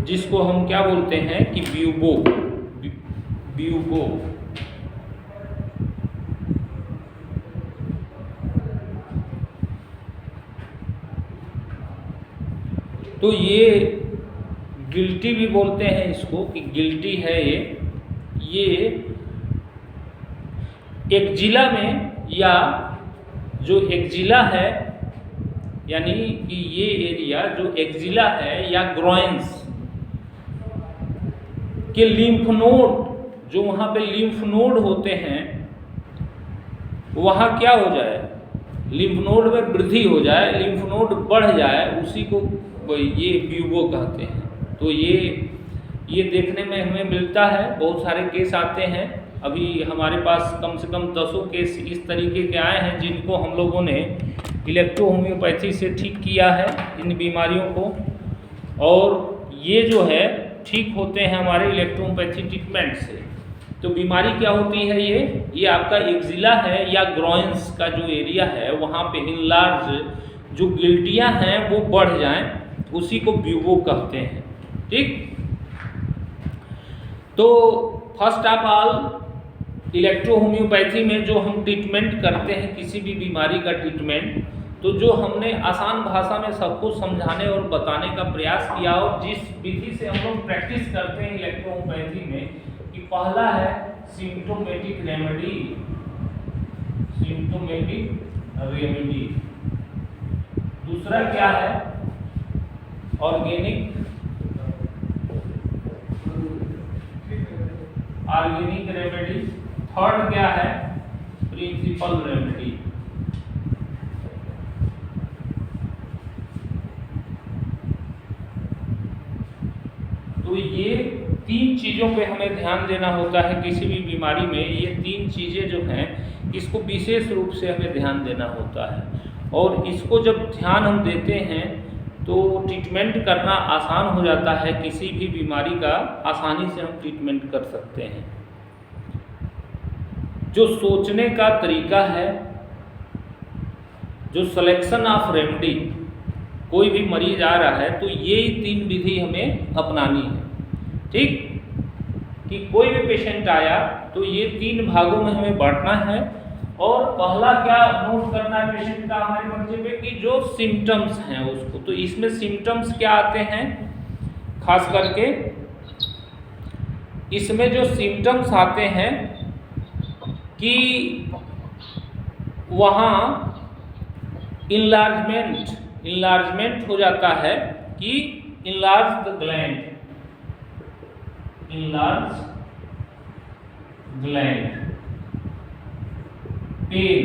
जिसको हम क्या बोलते हैं कि ब्यूबो। ब्यूबो तो ये गिल्टी भी बोलते हैं इसको कि गिल्टी है ये एक्जिला में, या जो एक्जिला है यानी कि ये एरिया जो एक्जिला है या ग्रोइंस के लिम्फ नोड, जो वहाँ पे लिम्फ नोड होते हैं, वहाँ क्या हो जाए, लिम्फ नोड में वृद्धि हो जाए, लिम्फ नोड बढ़ जाए, उसी को ये ब्यूबो कहते हैं। तो ये देखने में हमें मिलता है, बहुत सारे केस आते हैं। अभी हमारे पास कम से कम 10 केस इस तरीके के आए हैं जिनको हम लोगों ने इलेक्ट्रो होम्योपैथी से ठीक किया है इन बीमारियों को, और ये जो है ठीक होते हैं हमारे इलेक्ट्रोहोम्योपैथी ट्रीटमेंट से। तो बीमारी क्या होती है, ये आपका एक्जिला है या ग्रोइंस का जो एरिया है वहाँ पे इनलार्ज जो गिल्टियाँ हैं वो बढ़ जाएं, उसी को ब्यूबो कहते हैं। ठीक, तो first of all electro homeopathy में जो हम ट्रीटमेंट करते हैं किसी भी बीमारी का ट्रीटमेंट, तो जो हमने आसान भाषा में सबको समझाने और बताने का प्रयास किया, और जिस विधि से हम लोग प्रैक्टिस करते हैं इलेक्ट्रो होम्योपैथी में, कि पहला है सिम्प्टोमेटिक रेमेडी, सिम्प्टोमेटिक रेमेडी। दूसरा क्या है, ऑर्गेनिक रेमेडी। थर्ड क्या है, प्रिंसिपल रेमेडी। तो ये 3 चीज़ों पे हमें ध्यान देना होता है किसी भी बीमारी में। ये 3 चीज़ें जो हैं इसको विशेष रूप से हमें ध्यान देना होता है, और इसको जब ध्यान हम देते हैं तो ट्रीटमेंट करना आसान हो जाता है। किसी भी बीमारी का आसानी से हम ट्रीटमेंट कर सकते हैं। जो सोचने का तरीका है, जो सिलेक्शन ऑफ रेमेडी, कोई भी मरीज आ रहा है तो ये 3 विधि हमें अपनानी है। ठीक, कि कोई भी पेशेंट आया तो ये 3 भागों में हमें बांटना है। और पहला क्या नोट करना है पेशेंट का हमारे पर्चे पे, कि जो सिम्टम्स हैं उसको, तो इसमें सिम्टम्स क्या आते हैं, खास करके इसमें जो सिम्टम्स आते हैं कि वहाँ इनलार्जमेंट हो जाता है, कि इनलार्ज द ग्लैंड, पेन,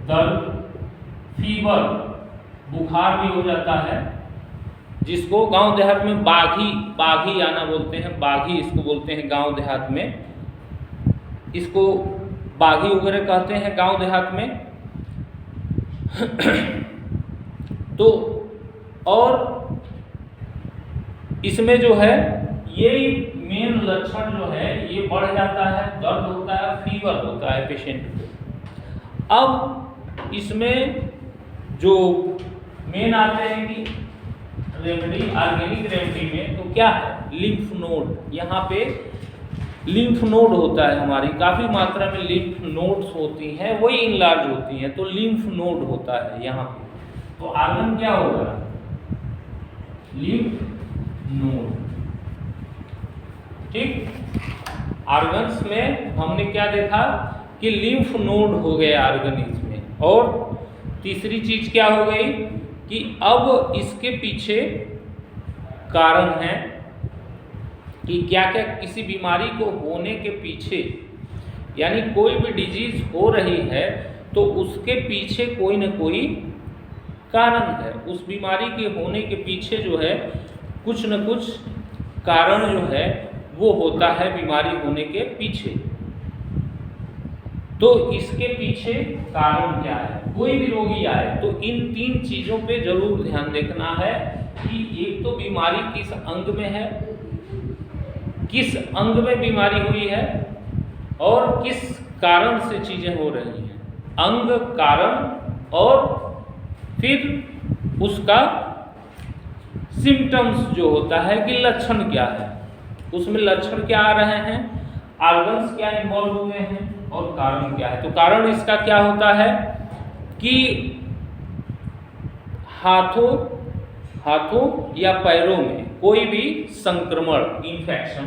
दर्द, फीवर, बुखार भी हो जाता है, जिसको गांव देहात में बाघी आना बोलते हैं, बाघी इसको बोलते हैं गांव देहात में, इसको बाघी वगैरह कहते हैं गांव देहात में। तो और इसमें जो है ये मेन लक्षण जो है ये बढ़ जाता है, दर्द होता है, फीवर होता है पेशेंट को। अब इसमें जो मेन आते हैं कि रेमेडी, ऑर्गेनिक रेमेडी में तो क्या है, लिम्फ नोड, यहाँ पे लिम्फ नोड होता है, हमारी काफ़ी मात्रा में लिम्फ नोड्स होती हैं, वही इनलार्ज होती हैं, तो लिम्फ नोड होता है यहाँ पे। तो आर्गन क्या होगा, लिम्फ नोड। ठीक, आर्गन्स में हमने क्या देखा कि लिम्फ नोड हो गए आर्गन्स में। और तीसरी चीज क्या हो गई कि अब इसके पीछे कारण है कि क्या क्या किसी बीमारी को होने के पीछे, यानी कोई भी डिजीज हो रही है तो उसके पीछे कोई न कोई कारण है। उस बीमारी के होने के पीछे जो है कुछ न कुछ कारण जो है वो होता है बीमारी होने के पीछे। तो इसके पीछे कारण क्या है, कोई भी रोगी आए तो इन 3 चीज़ों पे जरूर ध्यान देखना है कि एक तो बीमारी किस अंग में है, किस अंग में बीमारी हुई है और किस कारण से चीज़ें हो रही हैं। अंग, कारण और फिर उसका सिम्टम्स जो होता है कि लक्षण क्या है, उसमें लक्षण क्या आ रहे हैं, ऑर्गन्स क्या इन्वॉल्व हुए हैं और कारण क्या है। तो कारण इसका क्या होता है कि हाथों या पैरों में कोई भी संक्रमण, इंफेक्शन,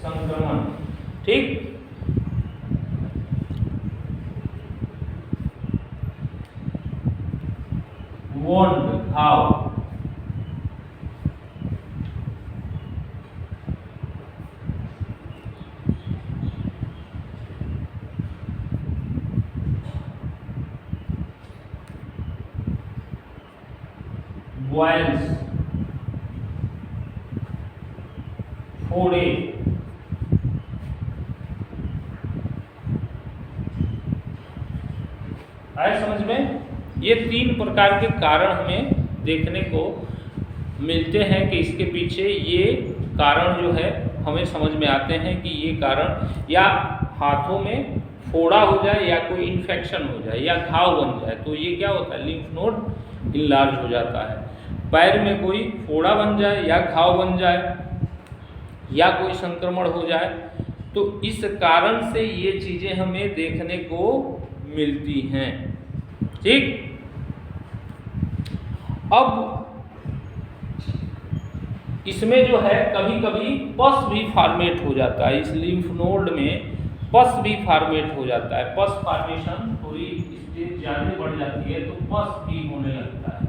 संक्रमण, ठीक, वोंड, घाव, बॉयल्स, फोड़े, आए समझ में। ये 3 प्रकार के कारण हमें देखने को मिलते हैं कि इसके पीछे ये कारण जो है हमें समझ में आते हैं कि ये कारण या हाथों में फोड़ा हो जाए या कोई इन्फेक्शन हो जाए या घाव बन जाए तो ये क्या होता है, लिम्फ नोड इनलार्ज हो जाता है। पैर में कोई फोड़ा बन जाए या घाव बन जाए या कोई संक्रमण हो जाए तो इस कारण से ये चीज़ें हमें देखने को मिलती हैं, ठीक। अब इसमें जो है कभी कभी पस भी फॉर्मेट हो जाता है, इस लिम्फ नोड में पस भी फॉर्मेट हो जाता है। पस फॉर्मेशन थोड़ी स्टेज ज़्यादा बढ़ जाती है तो पस भी होने लगता है,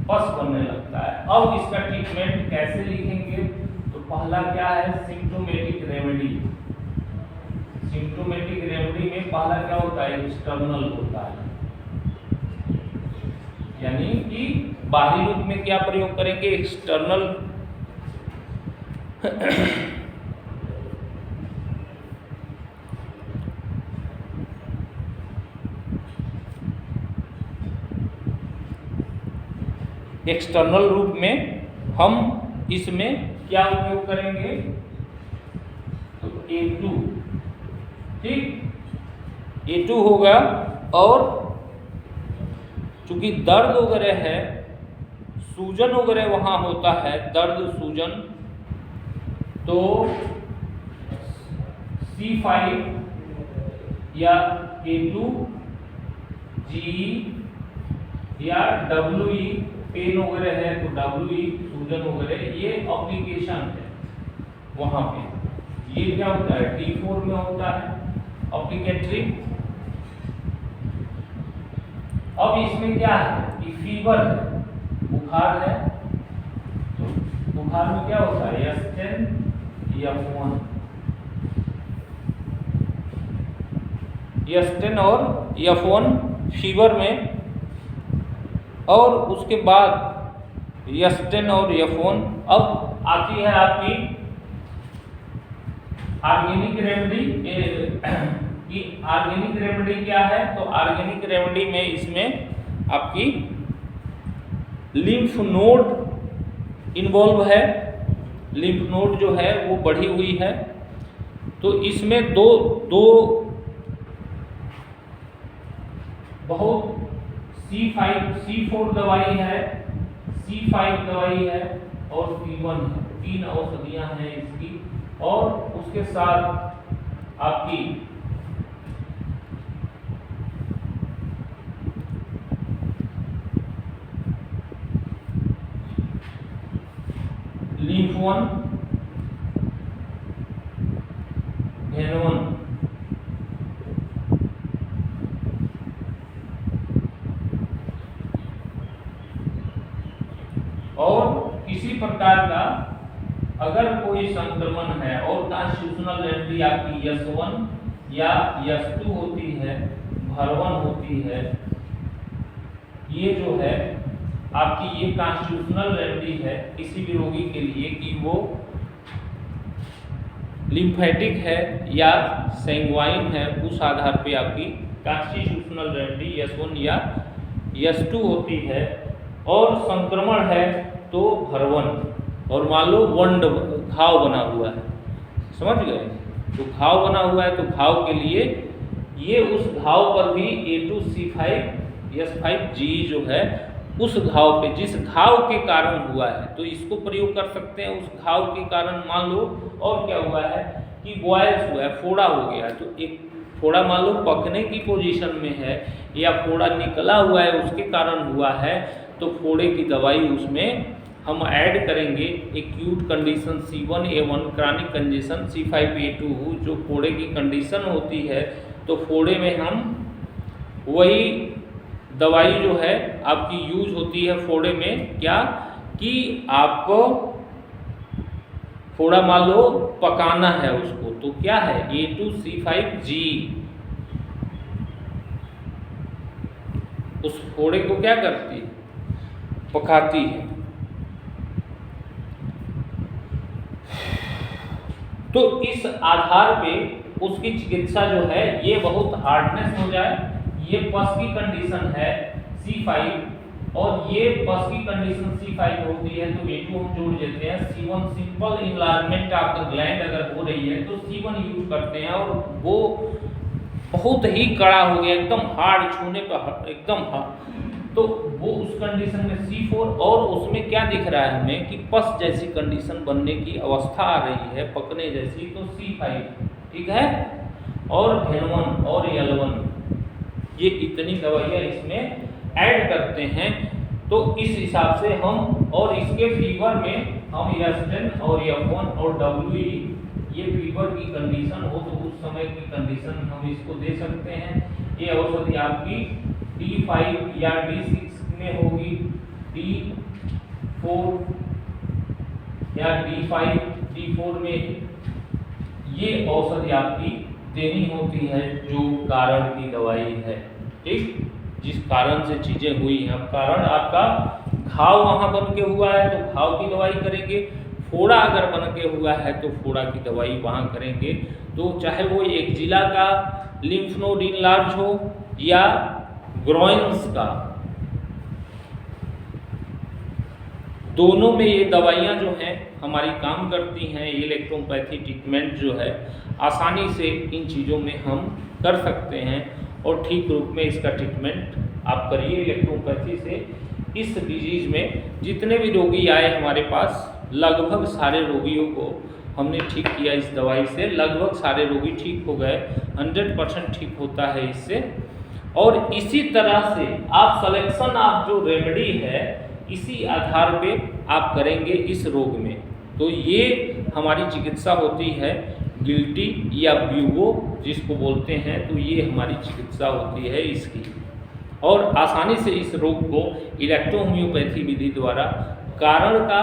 पस बनने लगता है। अब इसका ट्रीटमेंट कैसे लिखेंगे, तो पहला क्या है, सिम्प्टोमेटिक रेमेडी। सिम्प्टोमेटिक रेमेडी में पहला क्या होता है, एक्सटर्नल होता है, यानी कि बाहरी रूप में क्या प्रयोग करेंगे, एक्सटर्नल एक्सटर्नल रूप में हम इसमें क्या उपयोग करेंगे, तो A2, ठीक, A2 होगा। और चूंकि दर्द वगैरह है, सूजन वगैरह वहाँ होता है, दर्द सूजन, तो C5 या A2, GE या WE, पेन वगैरह है तो WE, सूजन वगैरह, ये एप्लीकेशन है वहाँ पे। ये क्या होता है, D4 में होता है एप्लीकेटरी। अब इसमें क्या है कि फीवर है, बुखार है, तो बुखार में क्या होता है, S10 F1, S10 और F1 फीवर में। और उसके बाद S10 और F1। अब आती है आपकी ऑर्गेनिक रेमेडी। कि ऑर्गेनिक रेमेडी क्या है, तो ऑर्गेनिक रेमेडी में इसमें आपकी लिम्फ नोड इन्वॉल्व है, लिम्फ नोड जो है वो बढ़ी हुई है। तो इसमें दो बहुत C4 दवाई है, C5 दवाई है और C1 है, 3 औषधियां हैं इसकी। और उसके साथ आपकी लिम्फ-1, N1, और किसी प्रकार का अगर कोई संक्रमण है और कॉन्स्टिट्यूशनल रेमेडी आपकी S1 या S2 होती है, भरवन होती है, ये जो है आपकी ये कॉन्स्टिट्यूशनल रेमेडी है किसी भी रोगी के लिए कि वो लिम्फेटिक है या सैंग्वाइन है, उस आधार पे आपकी कॉन्स्टिट्यूशनल रेमेडी S1 या S2 होती है। और संक्रमण है तो भरवन, और मान लो वंड, घाव बना हुआ है, समझ गए, तो घाव बना हुआ है तो घाव के लिए ये उस घाव पर भी A2C5 S5G जो है उस घाव पे, जिस घाव के कारण हुआ है, तो इसको प्रयोग कर सकते हैं। उस घाव के कारण मान लो और क्या हुआ है कि बॉयल्स हुआ है, फोड़ा हो गया, तो एक फोड़ा मान लो पकने की पोजीशन में है या फोड़ा निकला हुआ है उसके कारण हुआ है, तो फोड़े की दवाई उसमें हम ऐड करेंगे। Acute condition C1A1 chronic congestion C5A2 जो फोड़े की कंडीशन होती है, तो फोड़े में हम वही दवाई जो है आपकी यूज होती है फोड़े में, क्या कि आपको फोड़ा मान लो पकाना है उसको, तो क्या है A2C5G उस फोड़े को क्या करती है, पकाती है। तो इस आधार पे उसकी चिकित्सा जो है, ये बहुत हार्डनेस हो जाए, ये पस की कंडीशन है C5 और ये पस की कंडीशन C5 होती है, तो A2 हम जोड़ देते हैं। C1 simple enlargement of the gland अगर हो रही है तो C1 यूज करते हैं, और वो बहुत ही कड़ा हो गया, एकदम हार्ड, छूने पर एकदम हार्ड, तो वो उस कंडीशन में C4, और उसमें क्या दिख रहा है हमें कि पस जैसी कंडीशन बनने की अवस्था आ रही है, पकने जैसी, तो C5, ठीक है। और N1 और L1 ये इतनी दवाइयाँ इसमें ऐड करते हैं, तो इस हिसाब से हम, और इसके फीवर में हम S10 और F1 और WE, ये फीवर की कंडीशन हो तो उस समय की कंडीशन हम इसको दे सकते हैं। ये औषधि आपकी D5 या D6 में होगी, D4 या D5 D4 में ये औषधि आपकी देनी होती है, जो कारण की दवाई है, ठीक, जिस कारण से चीजें हुई हैं। अब कारण आपका घाव वहां बन के हुआ है तो घाव की दवाई करेंगे, फोड़ा अगर बन के हुआ है तो फोड़ा की दवाई वहां करेंगे। तो चाहे वो एक जिला का लिम्फ नोड इनलार्ज हो या ग्रोइन्स का, दोनों में ये दवाइयाँ जो हैं हमारी काम करती हैं। ये इलेक्ट्रोपैथी ट्रीटमेंट जो है आसानी से इन चीज़ों में हम कर सकते हैं, और ठीक रूप में इसका ट्रीटमेंट आप करिए इलेक्ट्रोपैथी से। इस डिजीज में जितने भी रोगी आए हमारे पास, लगभग सारे रोगियों को हमने ठीक किया इस दवाई से, लगभग सारे रोगी ठीक हो गए, 100% ठीक होता है इससे। और इसी तरह से आप सिलेक्शन ऑफ जो रेमेडी है, इसी आधार पे आप करेंगे इस रोग में। तो ये हमारी चिकित्सा होती है गिल्टी या ब्यूगो जिसको बोलते हैं, तो ये हमारी चिकित्सा होती है इसकी। और आसानी से इस रोग को इलेक्ट्रो होम्योपैथी विधि द्वारा कारण का,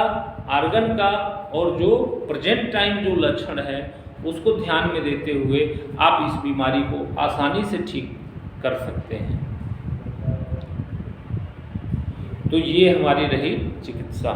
आर्गन का, और जो प्रेजेंट टाइम जो लक्षण है उसको ध्यान में देते हुए आप इस बीमारी को आसानी से ठीक कर सकते हैं। तो ये हमारी रही चिकित्सा।